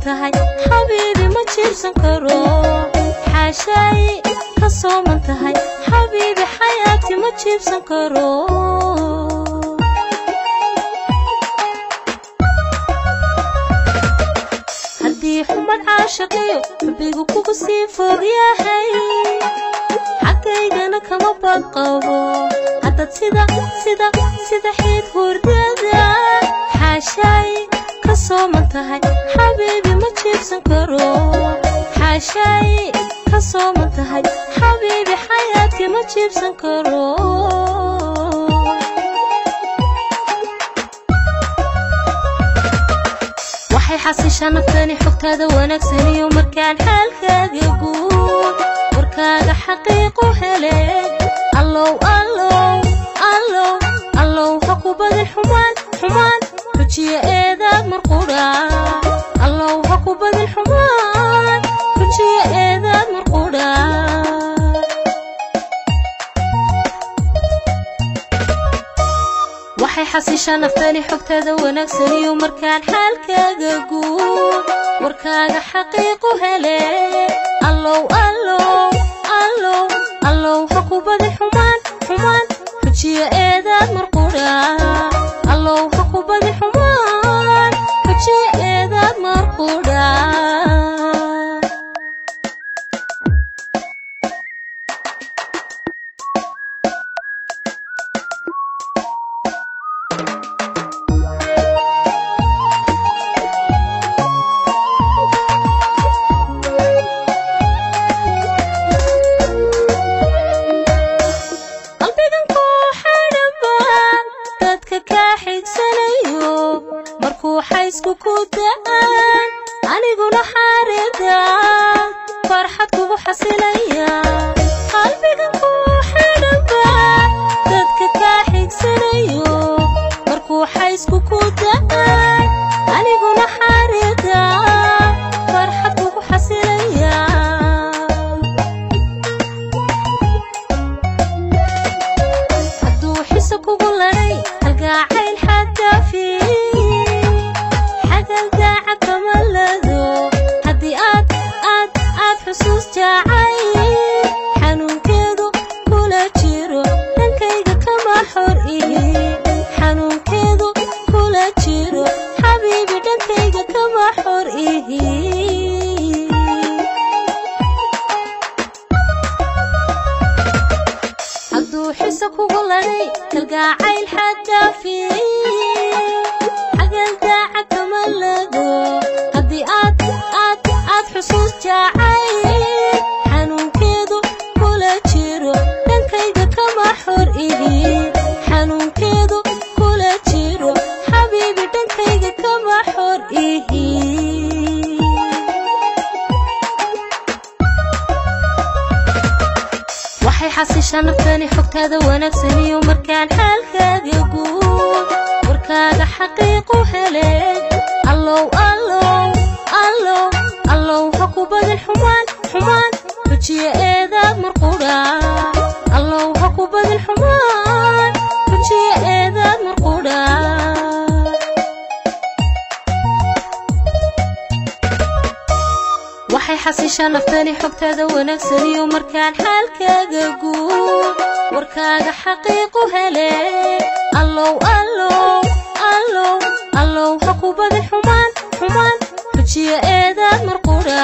tahay xabiibi ma jiibsan karo xaashay ka sooman tahay xabiibi xayaati ma jiibsan karo haddii xumad caashaqiyo xubbigu kugu sii fog yahay xaggaygana kama badqabo haddad sida xiid hurdada xaashay ka sooman tahay xabiibi ma jiibsan karo xaashay ka sooman tahay xabiibi xayaati ma jiibsan karo waxay xasishaa naftani xogtaada wanaagsan iyo markaan xaalkaaga guud warkaaga xaqiiqu hele allow ha ku badin xumaan xujiya eedaad marquudha allow ha ku badin xumaan xujiya eedaad marquudha waxay xasishaa naftani xogtaada wanaagsan iyo markaan xaalkaaga guud warkaaga xaqiiqu hele allow ha ku badin xumaan xujiya eedaad marquudha allow ha ku badin xumaan xujiya eedaad marquudha حيسكو كودان أنيقونا حاردا فرحت كوبو حسيليا قلبي قنكو حاربا دادك كاحيك سنيو مركو حيسكو كودان أنيقونا حاردا فرحت كوبو حسيليا هدو حيسكو قولي هالقاعين حتى فيه حسوس جاعي حنون كيدو كولا جيرو دنكيغا كما حرئي حنون كيدو كولا جيرو حبيبي دنكيغا كما حرئي عدو حسكو قلني تلقاعي الحاجة فيه عقل داعا كما لدو هدي حسوس جاعي حنون كيدو كولا جيرو دنكيغا كما حرئي حنون كيدو كولا جيرو حبيبي دنكيغا كما حرئي waxay xasishaa naftani xogtaada wanaagsan iyo markaan xaalkaaga guud warkaaga xaqiiqu hele allow ha ku badin xumaan xujiya eedaad marquudha allow ha ku badin xumaan xujiya eedaad marquudha waxay xasishaa naftani xogtaada wanaagsan iyo markaan xaalkaaga guud warkaaga xaqiiqu hele allow ha ku badin xumaan xujiya eedaad marquudha